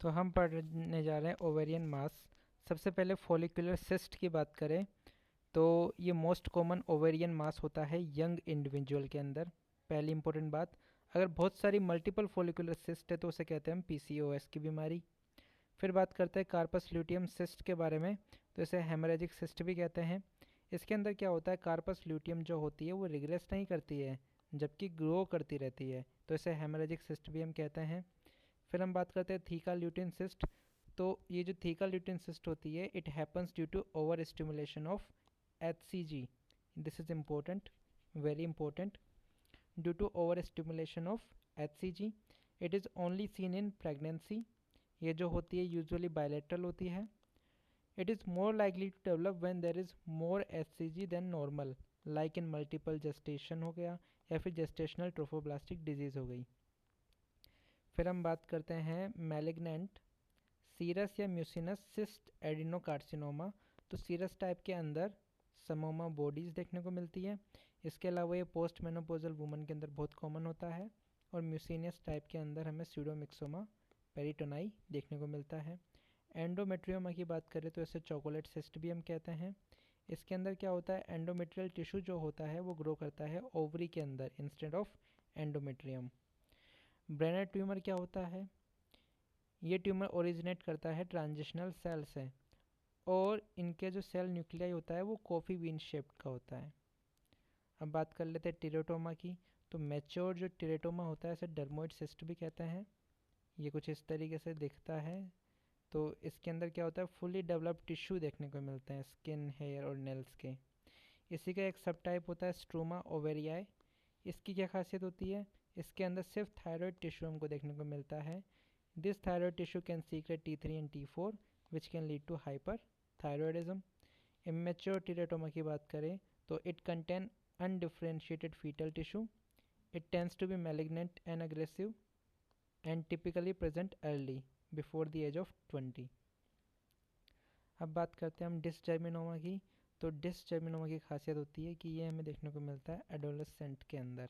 तो हम पढ़ने जा रहे हैं ओवेरियन मास। सबसे पहले फॉलिकुलर सिस्ट की बात करें तो ये मोस्ट कॉमन ओवेरियन मास होता है यंग इंडिविजुअल के अंदर। पहली इंपॉर्टेंट बात, अगर बहुत सारी मल्टीपल फॉलिकुलर सिस्ट है तो उसे कहते हैं हम पीसीओएस की बीमारी। फिर बात करते हैं कार्पस ल्यूटियम सिस्ट के बारे में, तो इसे हेमरेजिक सिस्ट भी कहते हैं। इसके अंदर क्या होता है, कार्पस ल्यूटियम जो होती है वो रिग्रेस नहीं करती है जबकि ग्रो करती रहती है, तो इसे हेमरेजिक सिस्ट भी हम कहते हैं। फिर हम बात करते हैं थीका ल्यूटिन सिस्ट। तो ये जो थीका ल्यूटिन सिस्ट होती है, it happens due to over stimulation of HCG। This is important, very important. Due to over stimulation of HCG, it is only seen in pregnancy. ये जो होती है usually bilateral होती है। It is more likely to develop when there is more HCG than normal, like in multiple gestation हो गया या फिर जेस्टेशनल ट्रोफोब्लास्टिक डिजीज़ हो गई। फिर हम बात करते हैं मैलिग्नेंट सीरस या म्यूसिनस सिस्ट एडिनोकार्सिनोमा। तो सीरस टाइप के अंदर समोमा बॉडीज़ देखने को मिलती है। इसके अलावा ये पोस्ट मेनोपोजल वुमन के अंदर बहुत कॉमन होता है। और म्यूसिनियस टाइप के अंदर हमें स्यूडोमिक्सोमा पेरिटोनाई देखने को मिलता है। एंडोमेट्रियोमा की बात करें तो इसे चॉकोलेट सिस्ट भी हम कहते हैं। इसके अंदर क्या होता है, एंडोमेट्रियल टिश्यू जो होता है वो ग्रो करता है ओवरी के अंदर instead of endometrium. Brenner tumour क्या होता है, ये ट्यूमर ओरिजिनेट करता है ट्रांजिशनल सेल से, और इनके जो सेल न्यूक्लियाई होता है वो कॉफ़ी बीन शेप्ड का होता है। अब बात कर लेते हैं टेरेटोमा की। तो मैच्योर जो टेरेटोमा होता है इसे डर्मोइड सिस्ट भी कहते हैं। ये कुछ इस तरीके से दिखता है। तो इसके अंदर क्या होता है, फुली डेवलप्ड टिश्यू देखने को मिलते हैं स्किन, हेयर और नेल्स के। इसी का एक सब टाइप होता है स्ट्रोमा ओवेरियाई। इसकी क्या खासियत होती है, इसके अंदर सिर्फ थायराइड टिश्यू हमको देखने को मिलता है। This thyroid tissue can secrete T3 and T4 which can lead to hyperthyroidism. Immature teratoma की बात करें तो it contain undifferentiated fetal tissue. It tends to be malignant and aggressive and typically present early before the age of 20। अब बात करते हैं हम dysgerminoma की। तो डिसजर्मिनोमा की खासियत होती है कि ये हमें देखने को मिलता है एडोलेसेंट के अंदर।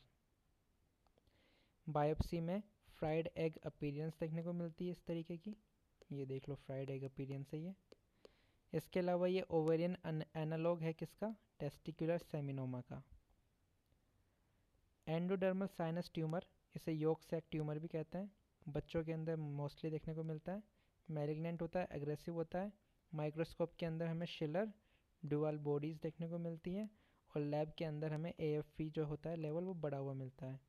बायोप्सी में फ्राइड एग अपीयरेंस देखने को मिलती है इस तरीके की, ये देख लो फ्राइड एग अपीयरेंस है ये। इसके अलावा ये ओवेरियन एनालॉग है किसका, टेस्टिकुलर सेमिनोमा का। एंडोडर्मल साइनस ट्यूमर, इसे योक सैक ट्यूमर भी कहते हैं, बच्चों के अंदर मोस्टली देखने को मिलता है। मैलिग्नेंट होता है, एग्रेसिव होता है। माइक्रोस्कोप के अंदर हमें शिलर डुअल बॉडीज़ देखने को मिलती हैं, और लैब के अंदर हमें AFP जो होता है लेवल वो बढ़ा हुआ मिलता है।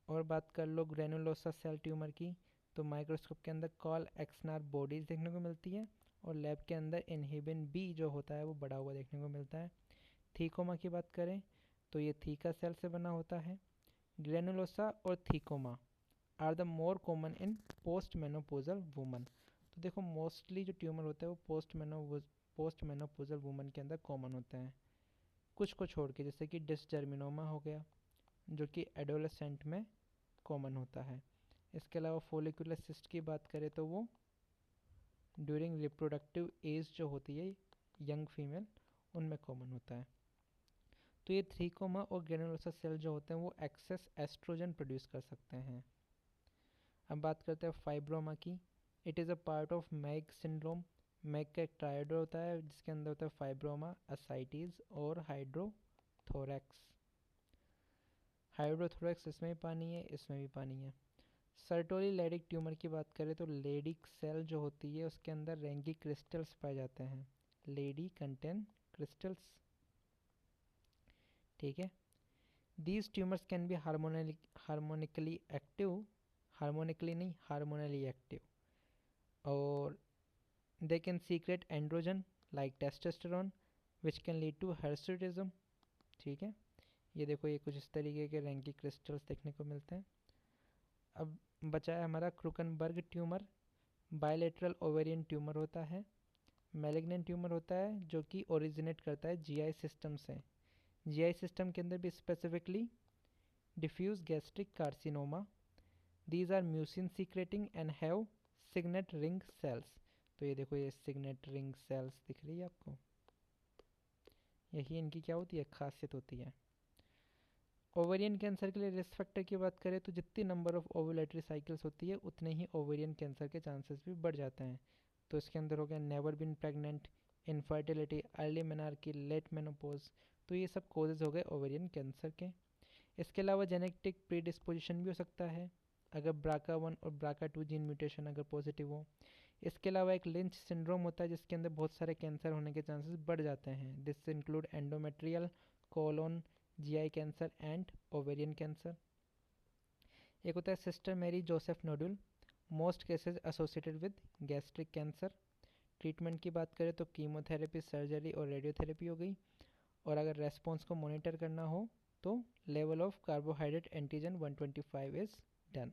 और बात कर लो ग्रेनुलोसा सेल ट्यूमर की, तो माइक्रोस्कोप के अंदर कॉल एक्सनार बॉडीज़ देखने को मिलती है, और लैब के अंदर इनहिबिन B जो होता है वो बढ़ा हुआ देखने को मिलता है। थीकोमा की बात करें तो ये थीका सेल से बना होता है। ग्रेनुलोसा और thecoma are the more common in post menopausal women. तो देखो मोस्टली जो ट्यूमर होता है वो पोस्ट मेनोपोजल वुमन के अंदर कॉमन होते हैं, कुछ को छोड़ के, जैसे कि डिसजर्मिनोमा हो गया जो कि एडोलेसेंट में कॉमन होता है। इसके अलावा फोलिकुलर सिस्ट की बात करें तो वो ड्यूरिंग रिप्रोडक्टिव एज जो होती है यंग फीमेल, उनमें कॉमन होता है। तो ये थ्रीकोमा और ग्रेनुलोसा सेल जो होते हैं वो एक्सेस एस्ट्रोजन प्रोड्यूस कर सकते हैं। अब बात करते हैं फाइब्रोमा की। It is a part of Meigs syndrome. Meigs का एक ट्रायड होता है जिसके अंदर होता है फाइब्रोमा, असाइटीज़ और हाइड्रोथोरैक्स। हाइड्रोथोरैक्स इसमें भी पानी है, इसमें भी पानी है। सर्टोरी लेडिक ट्यूमर की बात करें तो लेडिक सेल जो होती है उसके अंदर रेंगी क्रिस्टल्स पाए जाते हैं। लेडी कंटेन क्रिस्टल्स, ठीक है। These tumours can be hormonically active, hormonically नहीं हार्मोनली एक्टिव, और they can secrete androgen like testosterone which can lead to hirsutism, ठीक है। ये देखो ये कुछ इस तरीके के रेंगी क्रिस्टल्स देखने को मिलते हैं। अब बचा है हमारा क्रूकनबर्ग ट्यूमर। बायलेटरल ओवेरियन ट्यूमर होता है, मैलिग्नेंट ट्यूमर होता है जो कि ओरिजिनेट करता है GI सिस्टम से। GI सिस्टम के अंदर भी specifically diffuse gastric carcinoma. These are mucin secreting and have signet ring cells. तो ये देखो ये सिग्नेट रिंग सेल्स दिख रही है आपको, यही इनकी क्या होती है, खासियत होती है। ओवेरियन कैंसर के लिए रिस्क फैक्टर की बात करें तो जितनी नंबर ऑफ ओवुलेटरी साइकिल्स होती है उतने ही ओवेरियन कैंसर के चांसेस भी बढ़ जाते हैं। तो इसके अंदर हो गया never been pregnant, infertility, early menarche, late menopause. तो ये सब कॉजेज हो गए ओवेरियन कैंसर के। इसके अलावा जेनेटिक प्रीडिस्पोजिशन भी हो सकता है, अगर BRCA1 और BRCA2 जीन म्यूटेशन अगर पॉजिटिव हो। इसके अलावा एक लिंच सिंड्रोम होता है जिसके अंदर बहुत सारे कैंसर होने के चांसेस बढ़ जाते हैं। This include endometrial, colon, GI cancer and ovarian cancer. एक होता है Sister Mary Joseph nodule, most cases associated with gastric cancer. Treatment की बात करें तो कीमोथेरेपी, सर्जरी और रेडियोथेरेपी हो गई। और अगर रेस्पॉन्स को मॉनिटर करना हो तो level of carbohydrate antigen 125 is done.